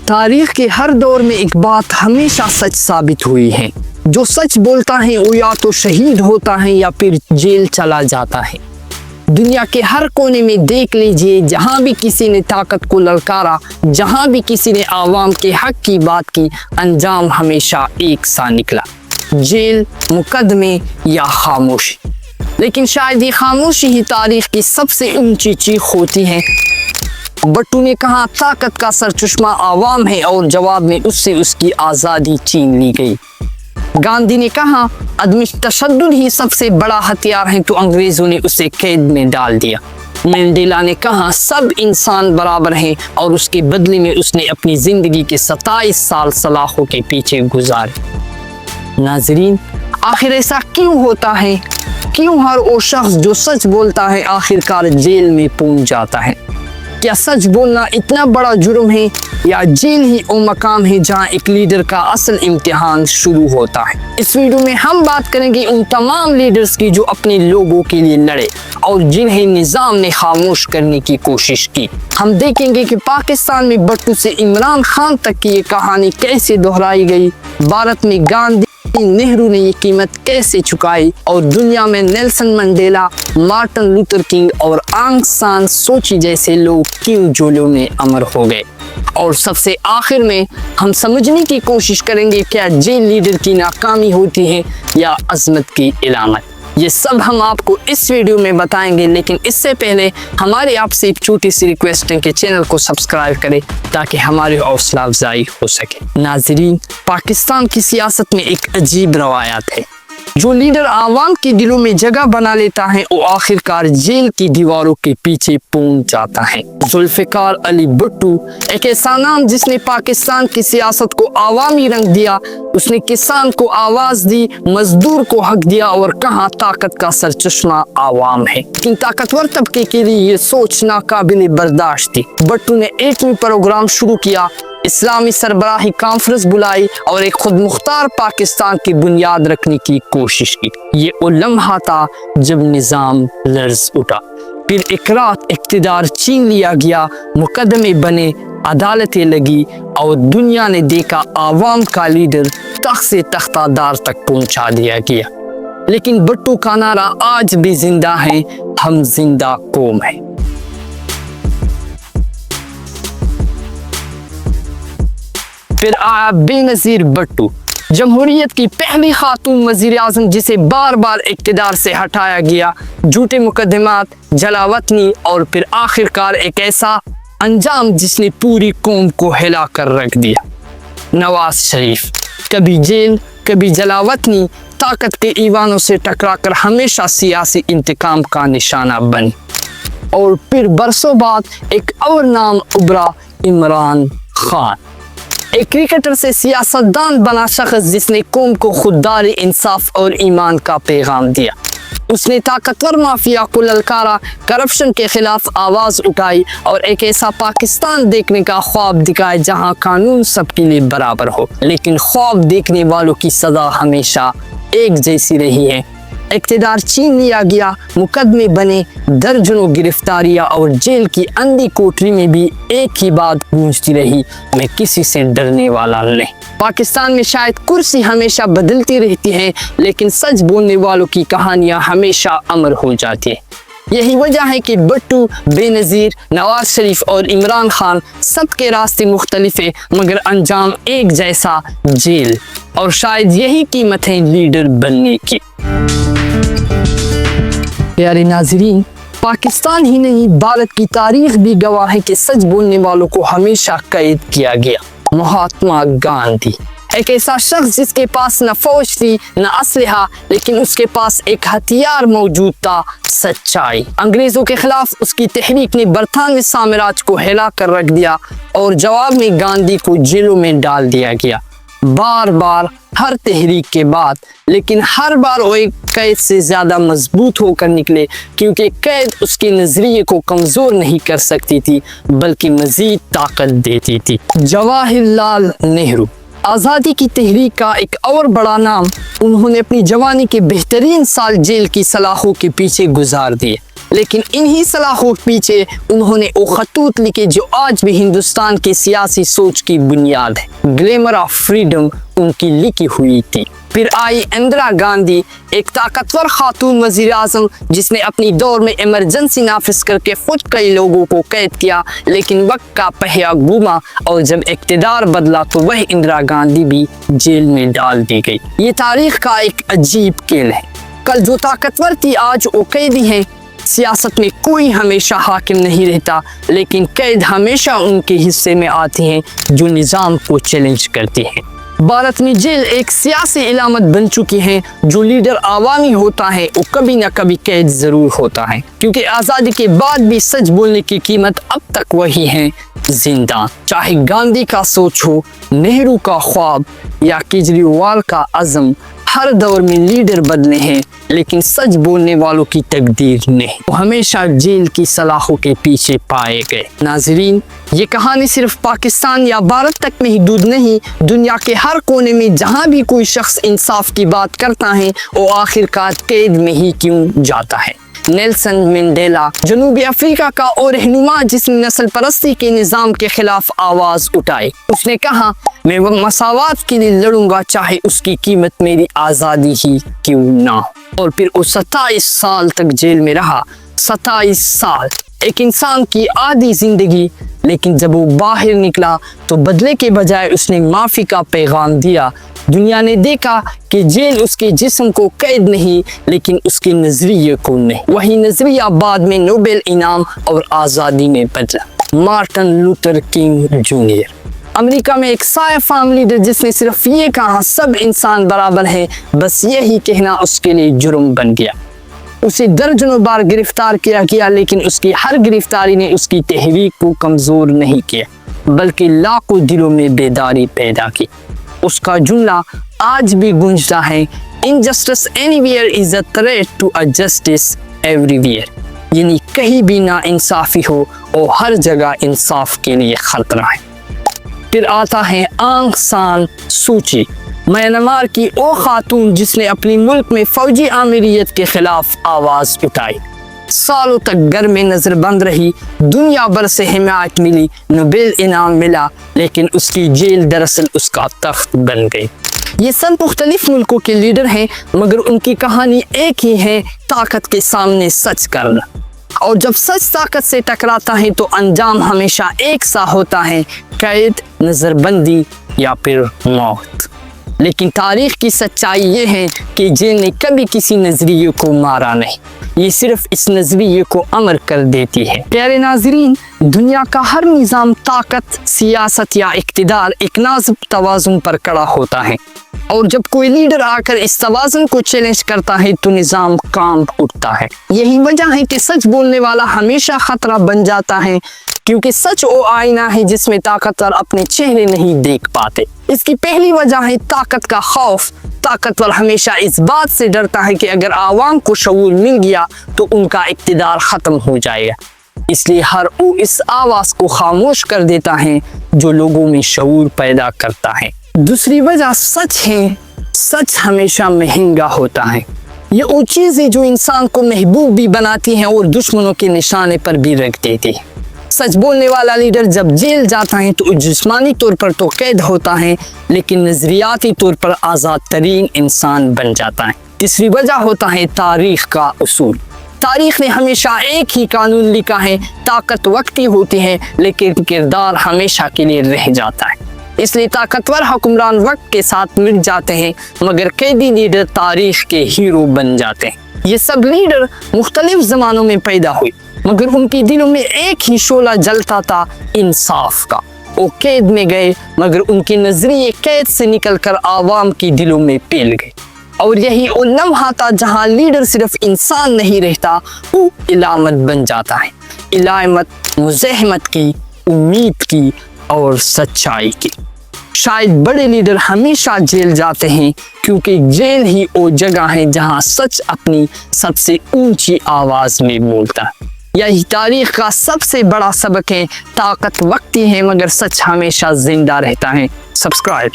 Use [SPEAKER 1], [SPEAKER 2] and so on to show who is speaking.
[SPEAKER 1] तारीख के हर दौर में एक बात हमेशा सच साबित हुई है, जो सच बोलता है वो या तो शहीद होता है या फिर जेल चला जाता है। दुनिया के हर कोने में देख लीजिए, जहाँ भी किसी ने ताकत को ललकारा, जहाँ भी किसी ने आवाम के हक की बात की, अंजाम हमेशा एक सा निकला, जेल, मुकदमे या खामोशी। लेकिन शायद ये खामोशी ही तारीख की सबसे ऊंची चीख होती है। भुट्टो ने कहा ताकत का सरचश्मा आवाम है और जवाब में उससे उसकी आज़ादी छीन ली गई। गांधी ने कहा अदम तशद्दुद ही सबसे बड़ा हथियार है, तो अंग्रेजों ने उसे कैद में डाल दिया। मंडेला ने कहा सब इंसान बराबर हैं और उसके बदले में उसने अपनी जिंदगी के 27 साल सलाखों के पीछे गुजारे। नाजरीन, आखिर ऐसा क्यों होता है? क्यों हर वो शख्स जो सच बोलता है आखिरकार जेल में पहुंच जाता है? क्या सच बोलना इतना बड़ा जुर्म है या जेल ही वो मकाम है जहां एक लीडर का असल इम्तिहान शुरू होता है? इस वीडियो में हम बात करेंगे उन तमाम लीडर्स की जो अपने लोगों के लिए लड़े और जिन्हें निज़ाम ने खामोश करने की कोशिश की। हम देखेंगे कि पाकिस्तान में भुट्टो से इमरान खान तक की ये कहानी कैसे दोहराई गई, भारत में गांधी, नेहरू ने ये कीमत कैसे चुकाई और दुनिया में Nelson Mandela, Martin Luther king और आंग सान सूची जैसे लोग क्यों जेलों में अमर हो गए। और सबसे आखिर में हम समझने की कोशिश करेंगे क्या जेल लीडर की नाकामी होती है या अजमत की इलामत। ये सब हम आपको इस वीडियो में बताएंगे, लेकिन इससे पहले हमारी आपसे एक छोटी सी रिक्वेस्ट है कि चैनल को सब्सक्राइब करें ताकि हमारी हौसला अफजाई हो सके। नाजरीन, पाकिस्तान की सियासत में एक अजीब रवायत है। जो लीडर आवाम के दिलों में जगह बना लेता है वो आखिरकार जेल की दीवारों के पीछे पहुंच जाता है। जुल्फिकार अली भुट्टो एक ऐसा नाम जिसने पाकिस्तान की सियासत को आवामी रंग दिया। उसने किसान को आवाज दी, मजदूर को हक दिया और कहा ताकत का सरचश्मा आवाम है। लेकिन ताकतवर तबके के लिए ये सोच नाकाबिल बर्दाश्त थी। भुट्टो ने एटमी प्रोग्राम शुरू किया, इस्लामी सरबराही कॉन्फ्रेंस बुलाई और एक खुद मुख्तार पाकिस्तान की बुनियाद रखने की कोशिश की। ये वो लम्हा था जब निज़ाम लर्ज उठा। फिर एक रात इक़्तिदार छीन लिया गया, मुकदमे बने, अदालतें लगी और दुनिया ने देखा आवाम का लीडर तख्त से तख्तादार तक पहुंचा दिया गया। लेकिन भुट्टो का नारा आज भी जिंदा है, हम जिंदा कौम है। फिर आया बेनज़ीर भुट्टो, जमहूरियत की पहली खातून वज़ीर आज़म जिसे बार बार इक़्तिदार से हटाया गया, झूठे मुकदमात, जलावतनी और फिर आखिरकार एक ऐसा अंजाम जिसने पूरी कौम को हिला कर रख दिया। नवाज शरीफ कभी जेल, कभी जलावतनी, ताकत के ईवानों से टकराकर हमेशा सियासी इंतकाम का निशाना बनी। और फिर बरसों बाद एक और नाम उभरा, इमरान खान, एक क्रिकेटर से सियासतदान बना शख्स जिसने कौम को खुददारी, इंसाफ और ईमान का पैगाम दिया। उसने ताकतवर माफिया को ललकारा, करप्शन के खिलाफ आवाज उठाई और एक ऐसा पाकिस्तान देखने का ख्वाब दिखाया जहां कानून सबके लिए बराबर हो। लेकिन ख्वाब देखने वालों की सजा हमेशा एक जैसी रही है। इक़्तिदार छीन लिया गया, मुकदमे बने, दर्जनों गिरफ्तारियां और जेल की अंधी कोठरी में भी एक ही बात गूंजती रही, मैं किसी से डरने वाला नहीं। पाकिस्तान में शायद कुर्सी हमेशा बदलती रहती है, लेकिन सच बोलने वालों की कहानियां हमेशा अमर हो जाती है। यही वजह है कि भुट्टो, बेनज़ीर, नवाज शरीफ और इमरान खान सबके रास्ते मुख्तलिफ है मगर अंजाम एक जैसा, जेल। और शायद यही कीमत है लीडर बनने की। प्यारे नाजरीन, पाकिस्तान ही नहीं भारत की तारीख भी गवाह है कि सच बोलने वालों को हमेशा कैद किया गया। महात्मा गांधी एक ऐसा शख्स जिसके पास न फौज थी न असलहा, लेकिन उसके पास एक हथियार मौजूद था, सच्चाई। अंग्रेजों के खिलाफ उसकी तहरीक ने बरतानवी साम्राज्य को हिला कर रख दिया और जवाब में गांधी को जेलों में डाल दिया गया। बार बार हर तहरीक के बाद, लेकिन हर बार वो एक कैद से ज्यादा मजबूत होकर निकले, क्योंकि कैद उसके नजरिए को कमजोर नहीं कर सकती थी बल्कि मजीद ताकत देती थी। जवाहरलाल नेहरू आज़ादी की तहरीक का एक और बड़ा नाम। उन्होंने अपनी जवानी के बेहतरीन साल जेल की सलाखों के पीछे गुजार दिए। लेकिन इन्हीं सलाहों के पीछे उन्होंने वो खतूत लिखे जो आज भी हिंदुस्तान की सियासी सोच की बुनियाद है। ग्लैमर ऑफ फ्रीडम उनकी लिखी हुई थी। फिर आई इंदिरा गांधी, एक ताकतवर खातून वजीर आजम जिसने अपनी दौर में इमरजेंसी नाफिज करके खुद कई लोगों को कैद किया, लेकिन वक्त का पहिया घूमा और जब इक़्तिदार बदला तो वह इंदिरा गांधी भी जेल में डाल दी गई। ये तारीख का एक अजीब खेल है। कल जो ताकतवर थी आज वो कैदी है। सियासत में कोई हमेशा हाकिम नहीं रहता, लेकिन कैद हमेशा उनके हिस्से में आती हैं जो निज़ाम को चैलेंज करती हैं। भारत में जेल एक सियासी इलामत बन चुकी है। जो लीडर आवामी होता है वो कभी ना कभी कैद जरूर होता है, क्योंकि आज़ादी के बाद भी सच बोलने की कीमत अब तक वही है, जिंदा। चाहे गांधी का सोच हो, नेहरू का ख्वाब या केजरीवाल का अज़म, हर दौर में लीडर बदले हैं, लेकिन सच बोलने वालों की तकदीर नहीं। वो हमेशा जेल की सलाखों के पीछे पाए गए। नाज़रीन, ये कहानी सिर्फ पाकिस्तान या भारत तक महदूद नहीं, दुनिया के हर कोने में जहाँ भी कोई शख्स इंसाफ की बात करता है वो आखिरकार कैद में ही क्यों जाता है। नेल्सन मंडेला, जनूबी अफ्रीका का और रहनुमा जिसने नस्ल परस्ती के निज़ाम के खिलाफ आवाज़ उठाई। उसने कहा, मैं मसावात के लिए लड़ूंगा चाहे उसकी कीमत मेरी आज़ादी ही क्यों ना हो। और फिर वो 27 साल तक जेल में रहा। 27 साल, एक इंसान की आधी जिंदगी। लेकिन जब वो बाहर निकला तो बदले के बजाय उसने माफ़ी का पैगाम दिया। दुनिया ने देखा कि जेल उसके जिस्म को कैद नहीं, लेकिन उसके नजरिए को नहीं। वही नजरिया बाद में नोबेल इनाम और आज़ादी में बदला। Martin Luther king junior, America में एक साया लीडर जिसने सिर्फ ये कहा सब इंसान बराबर है, बस यही कहना उसके लिए जुर्म बन गया। उसे दर्जनों बार गिरफ्तार किया गया, लेकिन उसकी हर गिरफ्तारी ने उसकी तहरीक को कमज़ोर नहीं किया, बल्कि लाखों दिलों में बेदारी पैदा की। उसका जुमला आज भी गूंजता है, injustice anywhere is a threat to a justice everywhere, यानी कहीं भी ना इंसाफी हो और हर जगह इंसाफ के लिए खतरा है। फिर आता है आंग सान सूची, म्यांमार की वो खातून जिसने अपनी मुल्क में फौजी आमिरियत के खिलाफ आवाज़ उठाई। सालों तक घर में नज़रबंद रही, दुनिया भर से हिमायत मिली, नोबेल इनाम मिला, लेकिन उसकी जेल दरअसल उसका तख्त बन गई। ये सब मुख्तलिफ मुल्कों के लीडर हैं, मगर उनकी कहानी एक ही है, ताकत के सामने सच करना। और जब सच ताकत से टकराता है तो अंजाम हमेशा एक सा होता है, कैद, नज़रबंदी या फिर मौत। लेकिन तारीख की सच्चाई ये है कि जेल ने कभी किसी नज़रिए को मारा नहीं, ये सिर्फ इस नज़रिए को अमर कर देती है। प्यारे नाज़रीन, दुनिया का हर निज़ाम, ताकत, सियासत या इक़्तिदार एक नाज़ुक तवाज़ुन पर खड़ा होता है, और जब कोई लीडर आकर इस तवाज़ुन को चैलेंज करता है तो निज़ाम कांप उठता है। यही वजह है कि सच बोलने वाला हमेशा खतरा बन जाता है, क्योंकि सच वो आईना है जिसमें ताकतवर अपने चेहरे नहीं देख पाते। इसकी पहली वजह है ताकत का खौफ। ताकतवर हमेशा इस बात से डरता है कि अगर आवाम को शऊर मिल गया तो उनका इक़्तिदार ख़त्म हो जाएगा, इसलिए हर वो इस आवाज़ को खामोश कर देता है जो लोगों में शऊर पैदा करता है। दूसरी वजह सच है। सच हमेशा महंगा होता है। ये वो चीज़ है जो इंसान को महबूब भी बनाती हैं और दुश्मनों के निशाने पर भी रख देती है। सच बोलने वाला लीडर जब जेल जाता है तो जिस्मानी तौर पर तो कैद होता है, लेकिन नजरियाती तौर पर आज़ाद तरीन इंसान बन जाता है। तीसरी वजह होता है तारीख का उसूल। तारीख ने हमेशा एक ही कानून लिखा है, ताकत वक्ती होती है लेकिन किरदार हमेशा के लिए रह जाता है। इसलिए ताकतवर हुक्मरान वक्त के साथ मिट जाते हैं, मगर कैदी लीडर तारीख के हीरो बन जाते हैं। ये सब लीडर मुख्तलिफ ज़मानों में पैदा हुए, मगर उनके दिलों में एक ही शोला जलता था, इंसाफ का। वो कैद में गए, मगर उनके नजरिए कैद से निकलकर आवाम के दिलों में फैल गए। और यही वो लम्हा था जहाँ लीडर सिर्फ इंसान नहीं रहता, वो इलामत बन जाता है। इलामत मुज़ाहमत की, उम्मीद की और सच्चाई की। शायद बड़े लीडर हमेशा जेल जाते हैं, क्योंकि जेल ही वो जगह है जहाँ सच अपनी सबसे ऊंची आवाज़ में बोलता है। यही तारीख का सबसे बड़ा सबक है, ताकत वक्ती है मगर सच हमेशा जिंदा रहता है। सब्सक्राइब।